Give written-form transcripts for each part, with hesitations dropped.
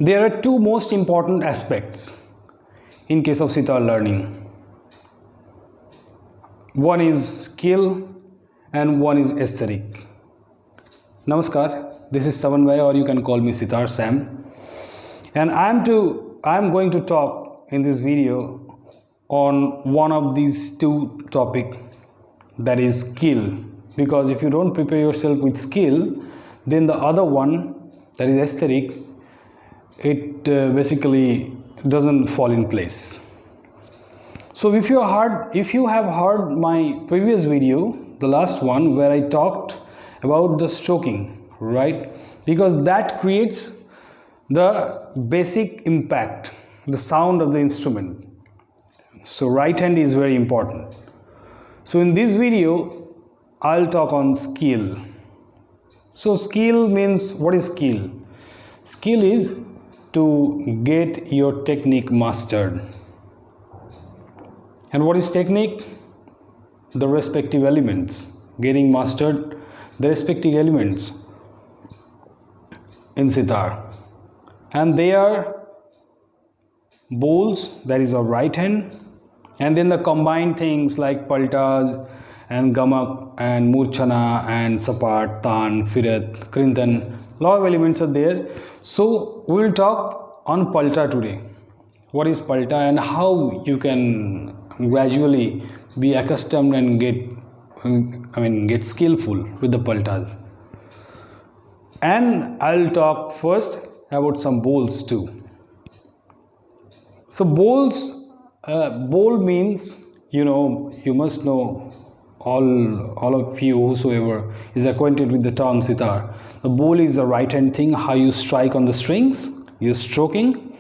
There are two most important aspects in case of sitar learning. One is skill and one is aesthetic. Namaskar, this is Samanwaya, or you can call me Sitar Sam, and I'm going to talk in this video on one of these two topics, that is skill. Because if you don't prepare yourself with skill, then the other one, that is aesthetic, it basically doesn't fall in place. So if you have heard my previous video, the last one, where I talked about the stroking, right? Because that creates the basic impact, the sound of the instrument. So right hand is very important. So in this video, I'll talk on skill. So skill means, what is skill? Skill is to get your technique mastered. And what is technique? The respective elements. Getting mastered the respective elements in sitar. And they are bowls, that is our right hand, and then the combined things like paltas and gamak and murchana and sapat, tan, firat, krintan. Lot of elements are there. So we will talk on palta today. What is palta and how you can gradually be accustomed and get skillful with the paltas. And I'll talk first about some bowls too. So bowls, bowl means, you must know, all of you, whosoever is acquainted with the term sitar, the bowl is the right hand thing, how you strike on the strings, you're stroking.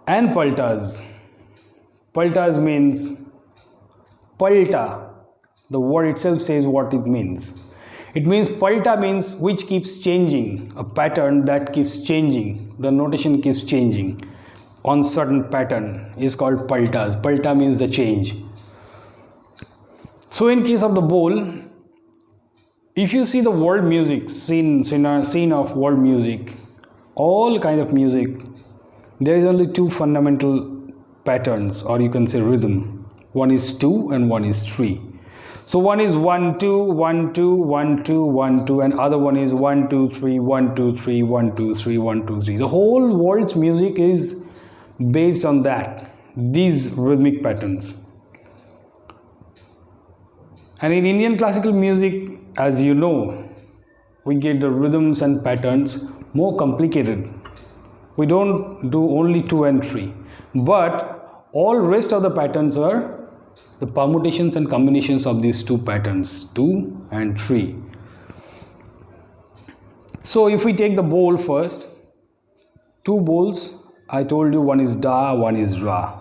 And paltas. Paltas means, palta, the word itself says what it means. It means, palta means which keeps changing, a pattern that keeps changing, the notation keeps changing on certain pattern is called paltas. Palta means the change. So in case of the bowl, if you see the world music, scene of world music, all kind of music, there is only two fundamental patterns, or you can say rhythm. One is 2 and one is 3. So one is 1 2 1 2 1 2 1 2, and other one is 1 2 3 1 2 3 1 2 3 1 2 3. The whole world's music is based on that, these rhythmic patterns. And in Indian classical music, as you know, we get the rhythms and patterns more complicated. We don't do only 2 and 3, but all rest of the patterns are the permutations and combinations of these two patterns, 2 and 3. So if we take the bowl first, two bowls, I told you, one is da, one is ra.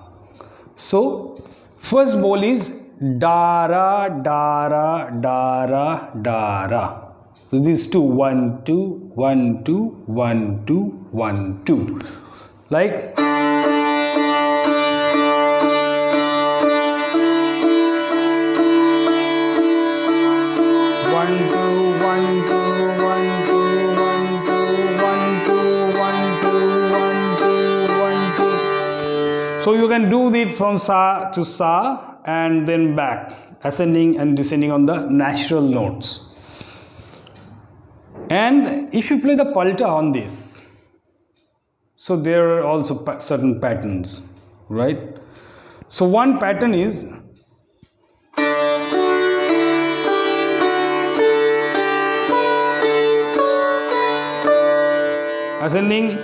So first bowl is dara, dara, dara, dara. So these two, 1 2 1 2 1 2 1 2, like so you can do it from sa to sa and then back, ascending and descending on the natural notes. And if you play the palta on this, so there are also certain patterns, right? So one pattern is ascending,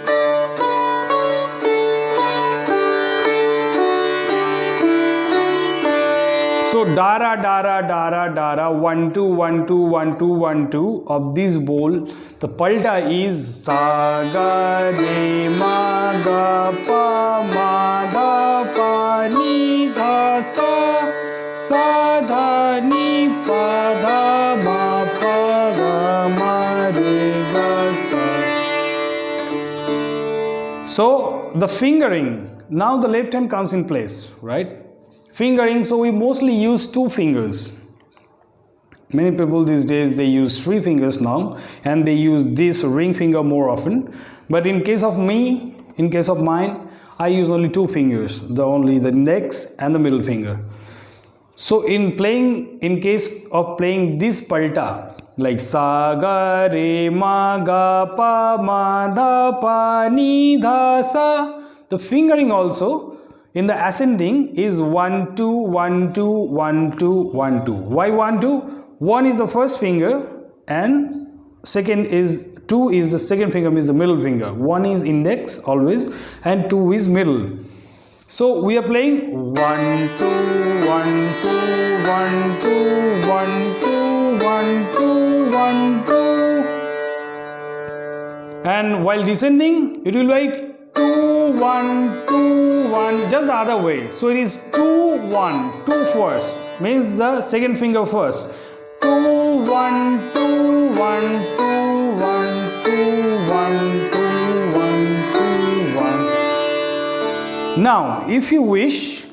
so dara, dara, dara, dara, 1 2 1 2 1 2 1 2 of this bowl. The palta is sa ga re ma ga pa ma da pa ni dha sa dha ni pa dha ma pa ga ma re ga sa. So the fingering, now the left hand comes in place, right? Fingering, so we mostly use two fingers. Many people these days, they use 3 fingers now, and they use this ring finger more often. But in case of me, in case of mine, I use only 2 fingers, only the index and the middle finger. So in case of playing this palta, like sa ga re ma ga pa ma dha pa ni dha sa, the fingering also in the ascending is 1 2 1 2 1 2 1 2. Why 1 2? 1 is the first finger and second is 2 is the second finger, means the middle finger. 1 is index always and 2 is middle. So we are playing 1 2 1 2 1 2 1 2 1 2 1 2, and while descending it will be like 2 1 2 1, just the other way. So it is 2 1 2 first, means the second finger first. 2 1 2 1 2 1 2 1 2 1 2 1. Now if you wish,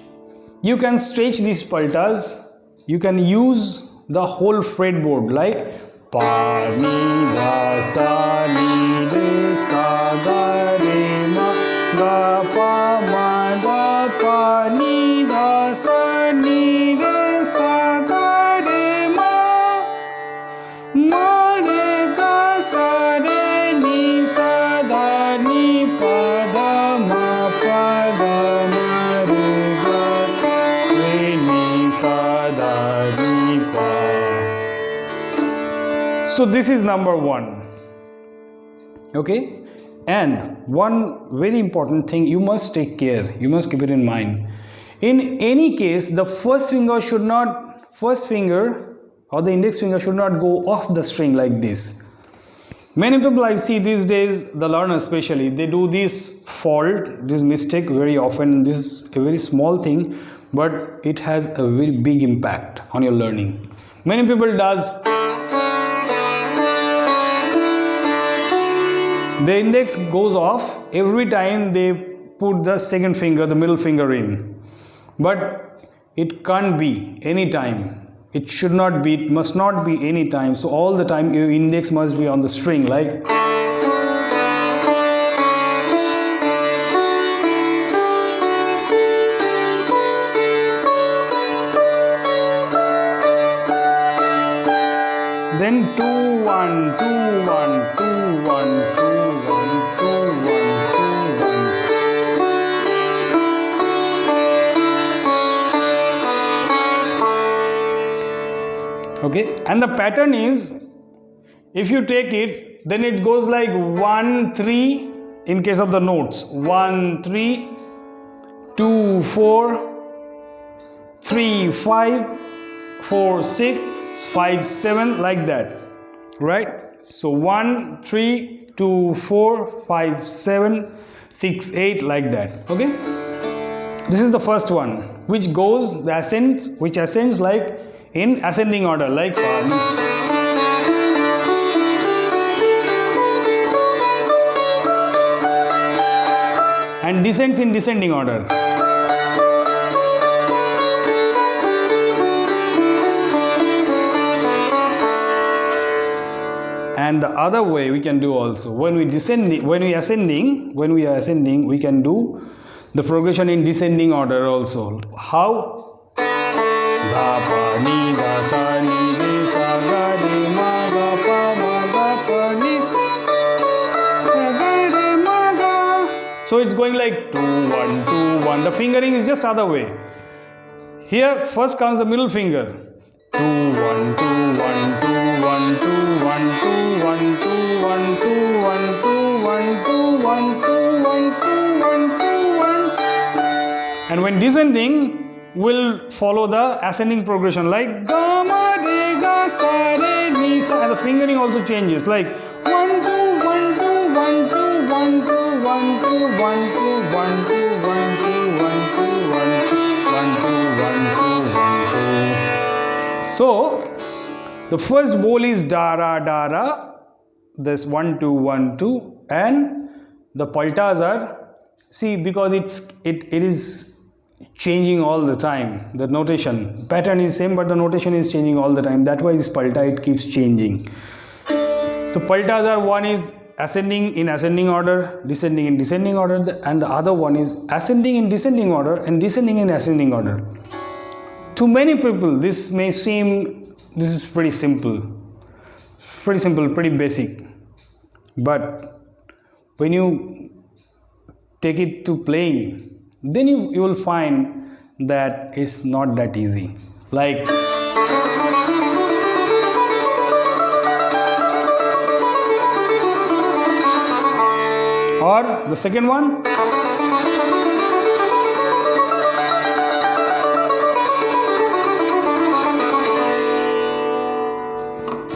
you can stretch these paltas. You can use the whole fretboard, like pa ni dha sa ni re sa ga re ma ga pa ma da pa ni dha sa ni re sa ga re ma re ga sa re ni sa da ni pa da ma pa da ma re ga re ni sa da ni pa. So this is number 1. Okay, and one very important thing you must take care, you must keep it in mind. In any case, the first finger or the index finger should not go off the string like this. Many people I see these days, the learners especially, they do this fault, this mistake very often. This is a very small thing, but it has a very big impact on your learning. Many people does, the index goes off every time they put the second finger, the middle finger in. But it can't be any time. It should not be, it must not be any time. So all the time your index must be on the string, like. Then 2 1 2 1 2 1 2 1 2 1 2 1. Okay, and the pattern is, if you take it, then it goes like 1 3 in case of the notes, 1 3 2 4 3 5 4 6 5 7, like that, right? So 1 3 2 4 5 7 6 8, like that. Okay, this is the first one, which goes the ascends, which ascends like in ascending order, like and descends in descending order. And the other way we can do also, when we are ascending, we can do the progression in descending order also. How? Dha pa ni dha sa ni re sa ga re ma ga pa ma ga pa ni ga re ma ga. So it's going like 2 1 2 1. The fingering is just other way. Here first comes the middle finger. 2 1 2 1 2 1 2 1 2 1 2 1 2 1 2 1 2 1 2 1 2 1 2 1. And when descending, will follow the ascending progression, like ga ma re ga sa re ni sa, and the fingering also changes, like 1 2 1 2 1 2 1 2 1 2 1 2 1 2 1 2 1 2 1 2 1 2 1 2 1 2. So the first bowl is da ra da ra, this 1 2 1 2, and the paltas are, see, because it is changing all the time. The notation pattern is same, but the notation is changing all the time. That's why this palta, it keeps changing. So paltas are, one is ascending in ascending order, descending in descending order, and the other one is ascending in descending order and descending in ascending order. To many people this may seem this is pretty simple, pretty basic, but when you take it to playing, then you will find that it's not that easy. Like or the second one,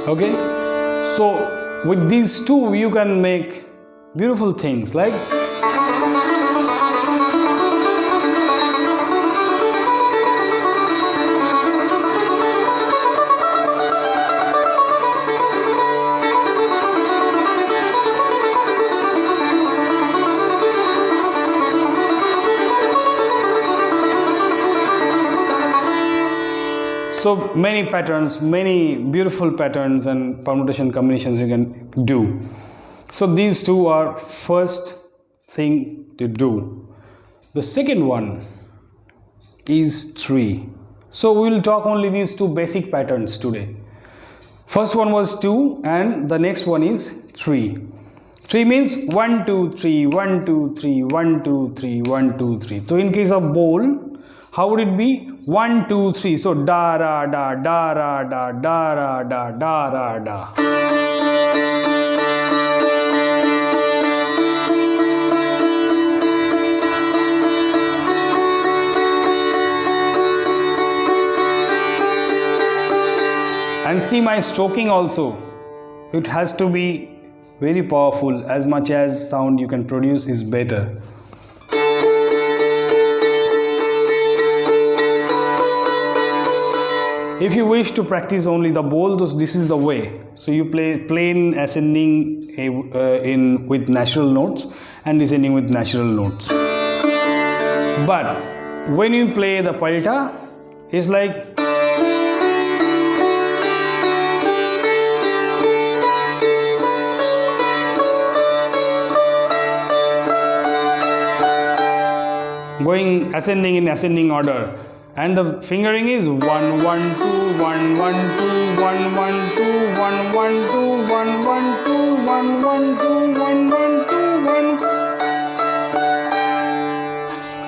okay. So with these two you can make beautiful things like so many patterns, many beautiful patterns and permutation combinations you can do. So these two are first thing to do. The second one is 3. So we will talk only these two basic patterns today. First one was 2 and the next one is 3. 3 means 1 2 3 1 2 3 1 2 3 1 2 3. So in case of bowl, how would it be? 1 2 3. So da ra da da ra da da ra da da ra da. And see my stroking also. It has to be very powerful. As much as sound you can produce is better. If you wish to practice only the bowl, this is the way. So you play plain ascending with natural notes and descending with natural notes. But when you play the palta, it's like going ascending in ascending order. And the fingering is 1 1 2 1 1 2 1 1 2 1 1 2 1 1 2 1 1 2 1 1 2 1.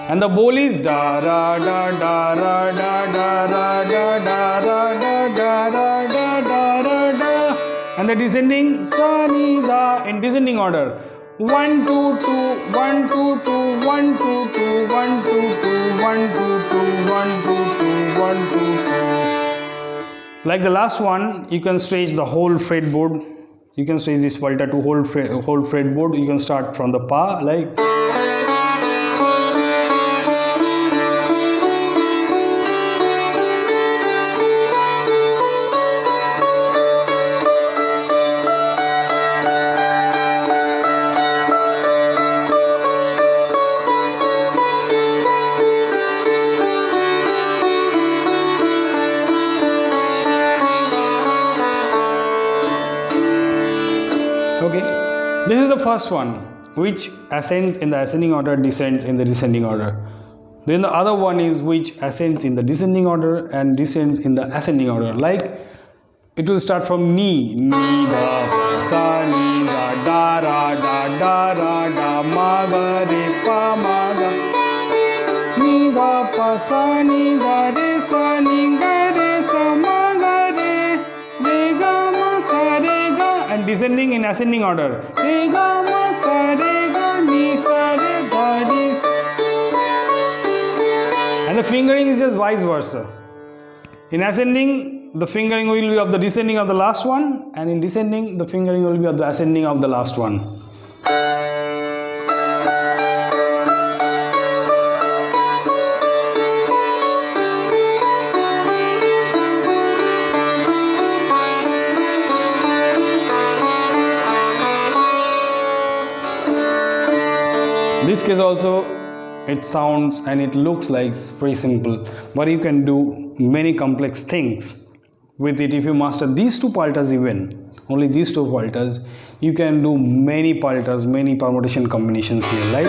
And the bowl is da ra da da ra da da ra da da ra da da ra da da ra da. And the descending sa ni da in descending order. 1 2 2 1 2 2 1 2 2 1 2 2 1 2 2 1 2 2 1 2 2. Like the last one, you can stretch the whole fretboard. You can stretch this palta to whole fretboard. You can start from the pa like. Okay, this is the first one, which ascends in the ascending order, descends in the descending order. Then the other one is which ascends in the descending order and descends in the ascending order. Like it will start from ni, ni da, sa ni da, da ra da, ma ga re pa ma ga, ni da pa sa ni da re sa ni ga re sa ma ga re ga ma sa re ga. And descending in ascending order. Re ga ma sa re ga ni sa re ga re sa. And the fingering is just vice versa. In ascending, the fingering will be of the descending of the last one, and in descending, the fingering will be of the ascending of the last one. This case also it sounds and it looks like pretty simple, but you can do many complex things with it. If you master these two paltas, even only these two paltas, you can do many paltas, many permutation combinations here, like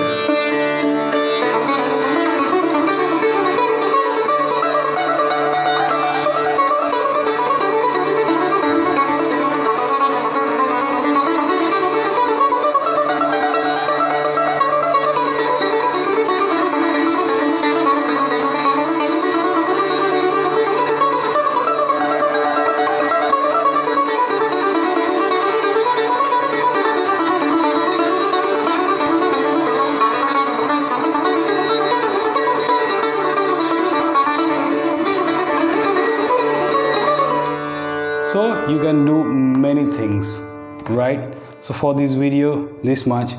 so you can do many things, right? So for this video, this much.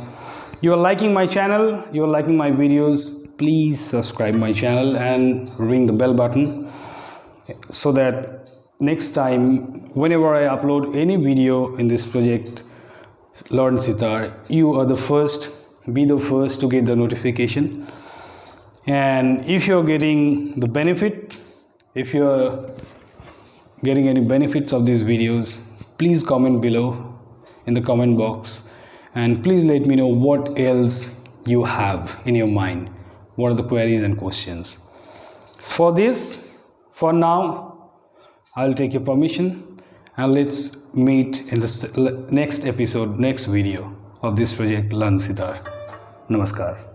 You are liking my channel, you are liking my videos, please subscribe my channel and ring the bell button, so that next time whenever I upload any video in this project Learn Sitar, you are the first, be the first to get the notification. And if you're getting the benefit, if you're getting any benefits of these videos, please comment below in the comment box, and please let me know what else you have in your mind, what are the queries and questions. For this, for now, I'll take your permission, and let's meet in the next episode, next video of this project Learn Sitar. Namaskar.